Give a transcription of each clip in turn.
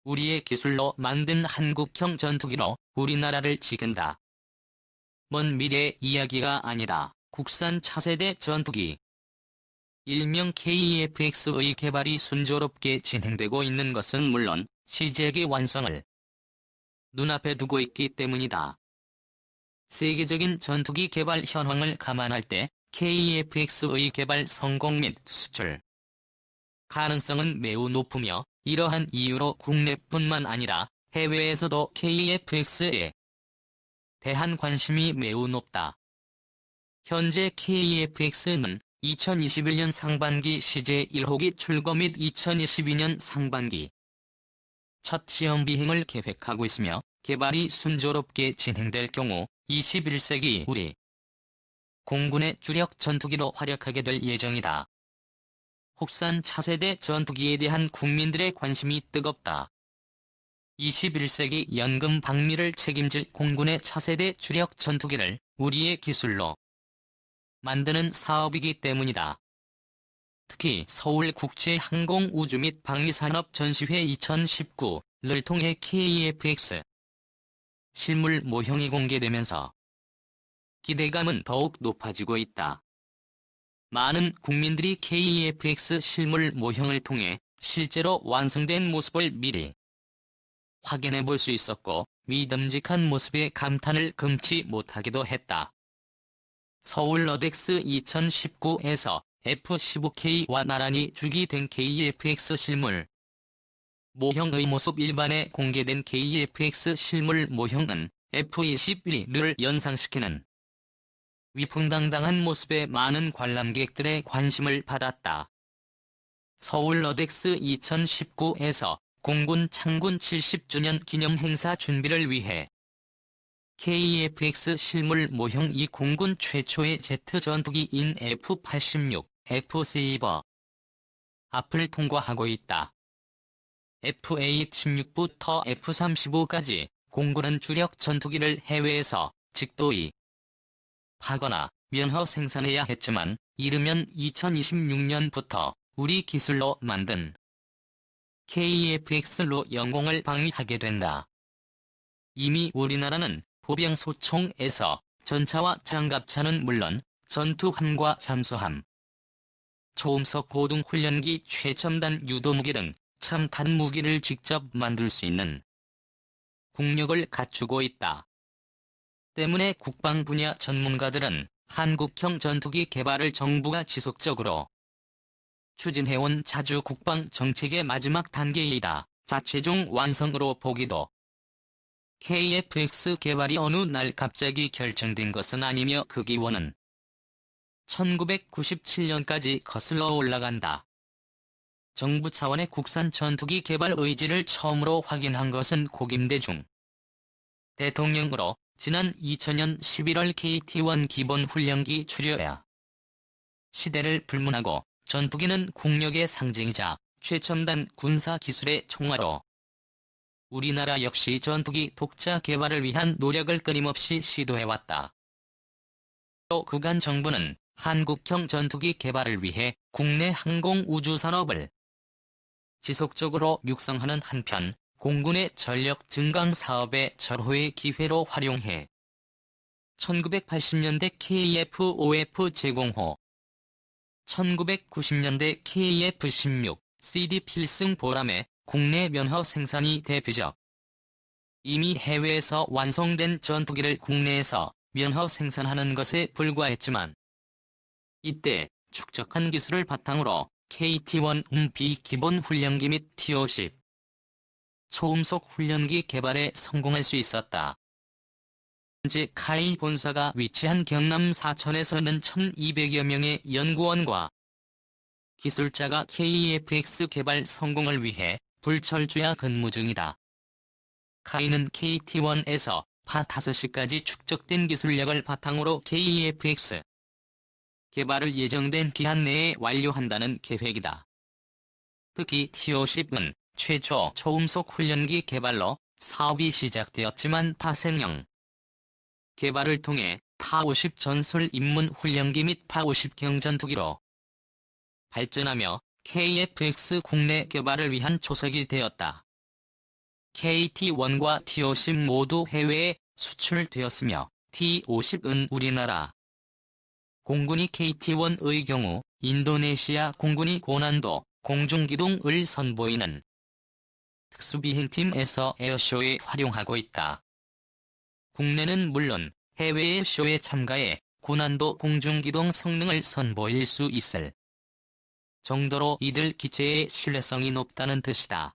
우리의 기술로 만든 한국형 전투기로 우리나라를 지킨다. 먼 미래의 이야기가 아니다. 국산 차세대 전투기 일명 KEFX의 개발이 순조롭게 진행되고 있는 것은 물론 시제기 완성을 눈앞에 두고 있기 때문이다. 세계적인 전투기 개발 현황을 감안할 때 KEFX의 개발 성공 및 수출 가능성은 매우 높으며 이러한 이유로 국내뿐만 아니라 해외에서도 KEFX에 대한 관심이 매우 높다. 현재 KEFX는 2021년 상반기 시제 1호기 출고 및 2022년 상반기 첫 시험 비행을 계획하고 있으며 개발이 순조롭게 진행될 경우 21세기 우리 공군의 주력 전투기로 활약하게 될 예정이다. 국산 차세대 전투기에 대한 국민들의 관심이 뜨겁다. 21세기 연금 방미를 책임질 공군의 차세대 주력 전투기를 우리의 기술로 만드는 사업이기 때문이다. 특히 서울국제항공우주 및 방위산업전시회 2019를 통해 KEFX 실물 모형이 공개되면서 기대감은 더욱 높아지고 있다. 많은 국민들이 KEFX 실물 모형을 통해 실제로 완성된 모습을 미리 확인해 볼 수 있었고 믿음직한 모습에 감탄을 금치 못하기도 했다. 서울 어덱스 2019에서 F-15K와 나란히 주기된 KEFX 실물 모형의 모습 일반에 공개된 KEFX 실물 모형은 F-21을 연상시키는 위풍당당한 모습에 많은 관람객들의 관심을 받았다. 서울 어덱스 2019에서 공군 창군 70주년 기념 행사 준비를 위해 KEFX 실물 모형 이 공군 최초의 제트 전투기인 F-86, F-세이버 앞을 통과하고 있다. F-A-16부터 F-35까지 공군은 주력 전투기를 해외에서 직도입 하거나 면허 생산해야 했지만 이르면 2026년부터 우리 기술로 만든 KEFX로 영공을 방위하게 된다. 이미 우리나라는 보병소총에서 전차와 장갑차는 물론 전투함과 잠수함, 초음속 고등훈련기, 최첨단 유도무기 등 첨단 무기를 직접 만들 수 있는 국력을 갖추고 있다. 때문에 국방 분야 전문가들은 한국형 전투기 개발을 정부가 지속적으로 추진해온 자주 국방 정책의 마지막 단계이다. 최종 완성으로 보기도 KEFX 개발이 어느 날 갑자기 결정된 것은 아니며 그 기원은 1997년까지 거슬러 올라간다. 정부 차원의 국산 전투기 개발 의지를 처음으로 확인한 것은 고김대중 대통령으로 지난 2000년 11월 KT-1 기본훈련기 출여야 시대를 불문하고 전투기는 국력의 상징이자 최첨단 군사기술의 총화로 우리나라 역시 전투기 독자 개발을 위한 노력을 끊임없이 시도해왔다. 또 그간 정부는 한국형 전투기 개발을 위해 국내 항공우주산업을 지속적으로 육성하는 한편 공군의 전력 증강 사업의 절호의 기회로 활용해 1980년대 KF-5F 제공호, 1990년대 KF-16, CD 필승 보람에 국내 면허 생산이 대표적. 이미 해외에서 완성된 전투기를 국내에서 면허 생산하는 것에 불과했지만 이때 축적한 기술을 바탕으로 KT-1B 기본 훈련기 및 T-50 초음속 훈련기 개발에 성공할 수 있었다. 현재 카이 본사가 위치한 경남 사천에서는 1200여 명의 연구원과 기술자가 KEFX 개발 성공을 위해 불철주야 근무 중이다. 카이는 KT-1에서 파-5시까지 축적된 기술력을 바탕으로 KEFX 개발을 예정된 기한 내에 완료한다는 계획이다. 특히 T-50은 최초 초음속 훈련기 개발로 사업이 시작되었지만 파생형 개발을 통해 파-50 전술 입문 훈련기 및 파-50 경전투기로 발전하며 KEFX 국내 개발을 위한 초석이 되었다. KT-1과 T-50 모두 해외에 수출되었으며 T-50은 우리나라 공군이 KT-1의 경우 인도네시아 공군이 고난도 공중기동을 선보이는 특수비행팀에서 에어쇼에 활용하고 있다. 국내는 물론 해외의 쇼에 참가해 고난도 공중기동 성능을 선보일 수 있을 정도로 이들 기체의 신뢰성이 높다는 뜻이다.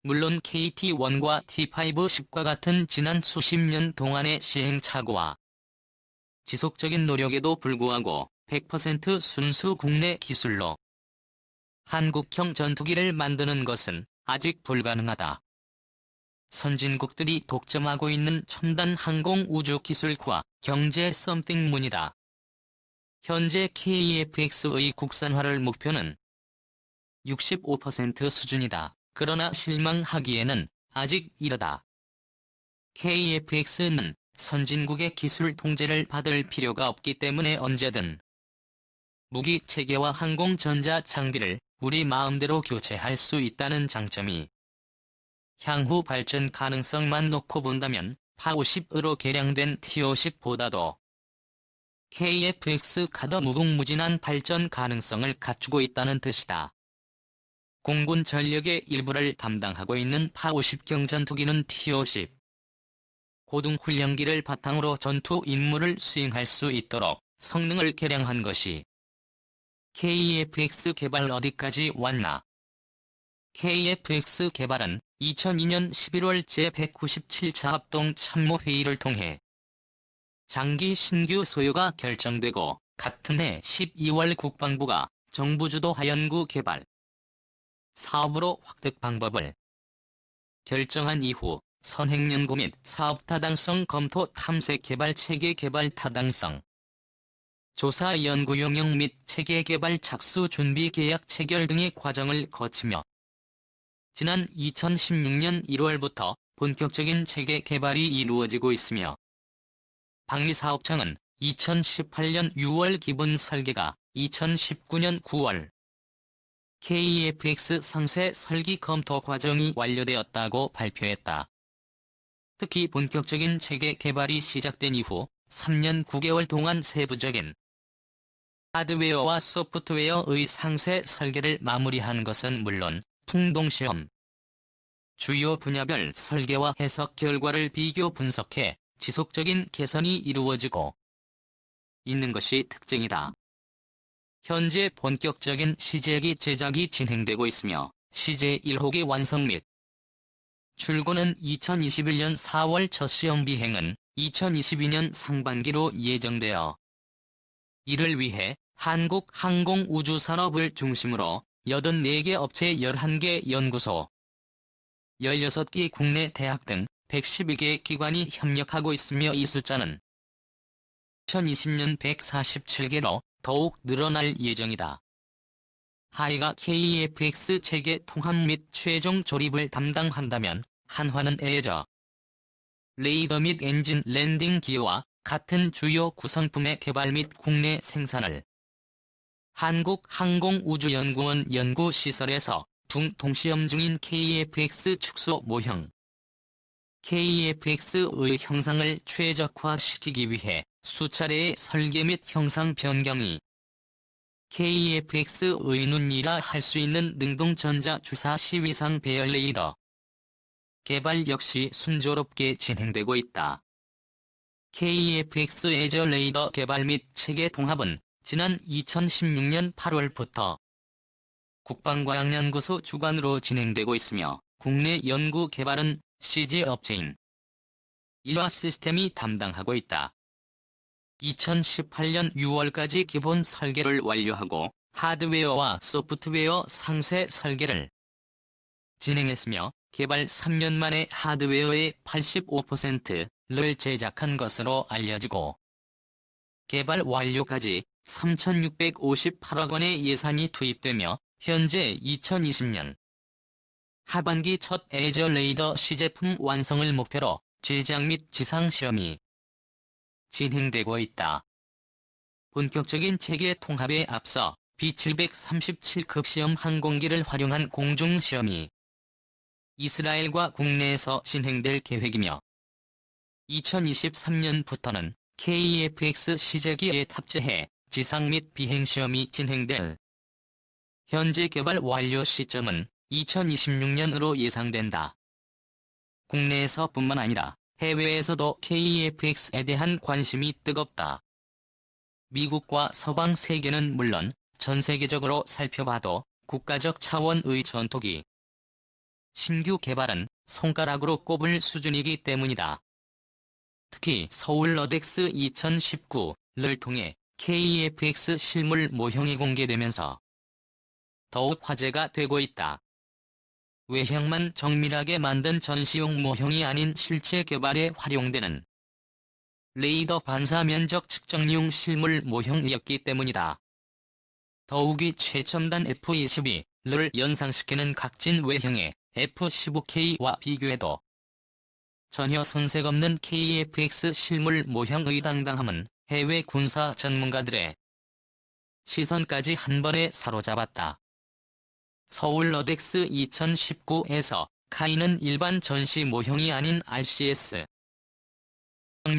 물론 KT-1과 T-50과 같은 지난 수십 년 동안의 시행착오와 지속적인 노력에도 불구하고 100% 순수 국내 기술로 한국형 전투기를 만드는 것은 아직 불가능하다. 선진국들이 독점하고 있는 첨단 항공 우주 기술과 경제 썸띵문이다. 현재 KF-X의 국산화를 목표는 65% 수준이다. 그러나 실망하기에는 아직 이르다. KF-X는 선진국의 기술 통제를 받을 필요가 없기 때문에 언제든 무기 체계와 항공 전자 장비를 우리 마음대로 교체할 수 있다는 장점이 향후 발전 가능성만 놓고 본다면 파50으로 개량된 T-50보다도 KF-X가 더 무궁무진한 발전 가능성을 갖추고 있다는 뜻이다. 공군 전력의 일부를 담당하고 있는 파50경 전투기는 T-50 고등훈련기를 바탕으로 전투 임무를 수행할 수 있도록 성능을 개량한 것이 KF-X 개발 어디까지 왔나? KF-X 개발은 2002년 11월 제197차 합동참모회의를 통해 장기 신규 소요가 결정되고 같은 해 12월 국방부가 정부주도 하연구 개발 사업으로 확대 방법을 결정한 이후 선행연구 및 사업 타당성 검토 탐색 개발 체계 개발 타당성 조사 연구 용역 및 체계 개발 착수 준비 계약 체결 등의 과정을 거치며 지난 2016년 1월부터 본격적인 체계 개발이 이루어지고 있으며 방위사업청은 2018년 6월 기본 설계가 2019년 9월 KF-X 상세 설계 검토 과정이 완료되었다고 발표했다. 특히 본격적인 체계 개발이 시작된 이후 3년 9개월 동안 세부적인 하드웨어와 소프트웨어의 상세 설계를 마무리한 것은 물론 풍동시험, 주요 분야별 설계와 해석 결과를 비교 분석해 지속적인 개선이 이루어지고 있는 것이 특징이다. 현재 본격적인 시제기 제작이 진행되고 있으며 시제 1호기 완성 및 출고는 2021년 4월 첫 시험 비행은 2022년 상반기로 예정되어 이를 위해 한국항공우주산업을 중심으로 84개 업체 11개 연구소 16개 국내 대학 등 112개 기관이 협력하고 있으며 이 숫자는 2020년 147개로 더욱 늘어날 예정이다. 하이가 KF-X 체계 통합 및 최종 조립을 담당한다면 한화는 에어저, 레이더 및 엔진 랜딩 기어와 같은 주요 구성품의 개발 및 국내 생산을 한국항공우주연구원 연구시설에서 동시험 중인 KF-X 축소 모형 KF-X의 형상을 최적화시키기 위해 수차례의 설계 및 형상 변경이 KF-X의 눈이라 할 수 있는 능동전자 주사 시위상 배열 레이더 개발 역시 순조롭게 진행되고 있다. KF-X 에저 레이더 개발 및 체계 통합은 지난 2016년 8월부터 국방과학연구소 주관으로 진행되고 있으며 국내 연구 개발은 CG 업체인 일화시스템이 담당하고 있다. 2018년 6월까지 기본 설계를 완료하고 하드웨어와 소프트웨어 상세 설계를 진행했으며 개발 3년 만에 하드웨어의 85%를 제작한 것으로 알려지고 개발 완료까지 3,658억 원의 예산이 투입되며 현재 2020년 하반기 첫 에저 레이더 시제품 완성을 목표로 제작 및 지상 시험이 진행되고 있다. 본격적인 체계 통합에 앞서 B737급 시험 항공기를 활용한 공중 시험이 이스라엘과 국내에서 진행될 계획이며 2023년부터는 KF-X 시제기에 탑재해 지상 및 비행 시험이 진행될. 현재 개발 완료 시점은 2026년으로 예상된다. 국내에서뿐만 아니라 해외에서도 KF-X에 대한 관심이 뜨겁다. 미국과 서방 세계는 물론 전 세계적으로 살펴봐도 국가적 차원의 전투기 신규 개발은 손가락으로 꼽을 수준이기 때문이다. 특히 서울 어덱스 2019를 통해 KF-X 실물 모형이 공개되면서 더욱 화제가 되고 있다. 외형만 정밀하게 만든 전시용 모형이 아닌 실제 개발에 활용되는 레이더 반사 면적 측정용 실물 모형이었기 때문이다. 더욱이 최첨단 F-22를 연상시키는 각진 외형의 F-15K와 비교해도 전혀 손색 없는 KF-X 실물 모형의 당당함은 해외 군사 전문가들의 시선까지 한 번에 사로잡았다. 서울 어덱스 2019에서 카이는 일반 전시 모형이 아닌 RCS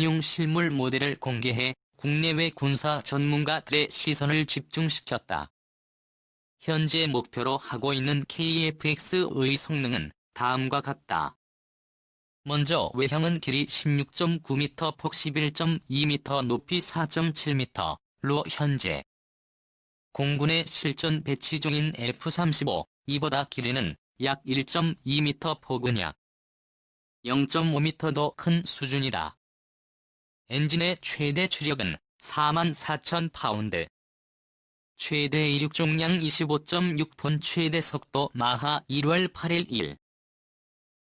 용 실물 모델을 공개해 국내외 군사 전문가들의 시선을 집중시켰다. 현재 목표로 하고 있는 KF-X의 성능은 다음과 같다. 먼저 외형은 길이 16.9m, 폭 11.2m, 높이 4.7m로 현재 공군의 실전 배치 중인 F-35, 이보다 길이는 약 1.2m, 폭은 약 0.5m 더 큰 수준이다. 엔진의 최대 추력은 44,000파운드. 최대 이륙重량 25.6톤, 최대 속도 마하 1월 8일 1.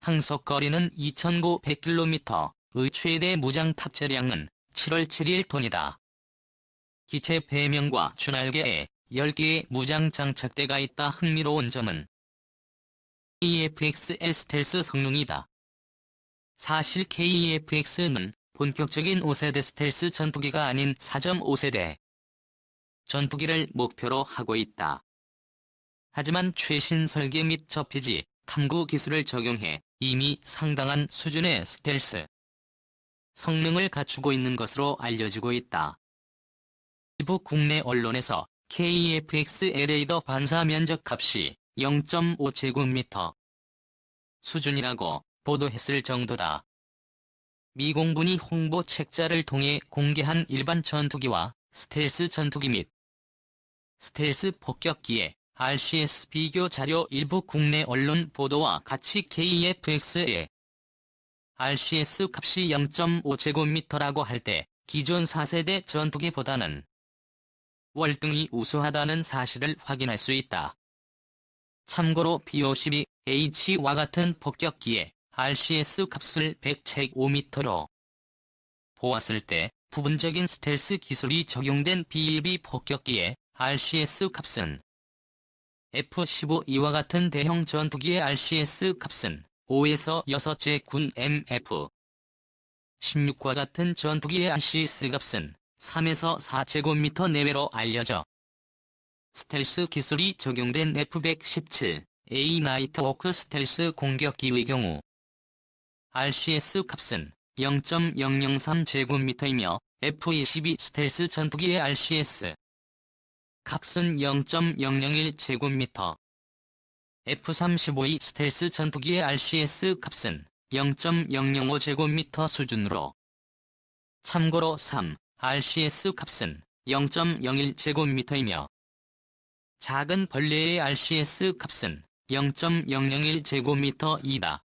항속 거리는 2,900km의 최대 무장 탑재량은 7월 7일 톤이다. 기체 배명과 주날개에 10개의 무장 장착대가 있다. 흥미로운 점은 KF-X의 스텔스 성능이다. 사실 KF-X는 본격적인 5세대 스텔스 전투기가 아닌 4.5세대 전투기를 목표로 하고 있다. 하지만 최신 설계 및 저피지 탐구 기술을 적용해 이미 상당한 수준의 스텔스 성능을 갖추고 있는 것으로 알려지고 있다. 일부 국내 언론에서 KF-X의 레이더 반사 면적 값이 0.5제곱미터 수준이라고 보도했을 정도다. 미 공군이 홍보 책자를 통해 공개한 일반 전투기와 스텔스 전투기 및 스텔스 폭격기의 RCS 비교 자료, 일부 국내 언론 보도와 같이 KF-X의 RCS 값이 0.5제곱미터라고 할 때 기존 4세대 전투기보다는 월등히 우수하다는 사실을 확인할 수 있다. 참고로 B-52H와 같은 폭격기의 RCS 값을 100제곱미터로 보았을 때 부분적인 스텔스 기술이 적용된 B-1B 폭격기의 RCS 값은 F-15E와 같은 대형 전투기의 RCS 값은 5에서 6제 군 MF-16과 같은 전투기의 RCS 값은 3에서 4제곱미터 내외로 알려져 스텔스 기술이 적용된 F-117A 나이트호크 스텔스 공격기의 경우 RCS 값은 0.003제곱미터이며 F-22 스텔스 전투기의 RCS 값은 0.001제곱미터, F-35E 스텔스 전투기의 RCS 값은 0.005제곱미터 수준으로 참고로 3, RCS 값은 0.01제곱미터이며 작은 벌레의 RCS 값은 0.001제곱미터이다.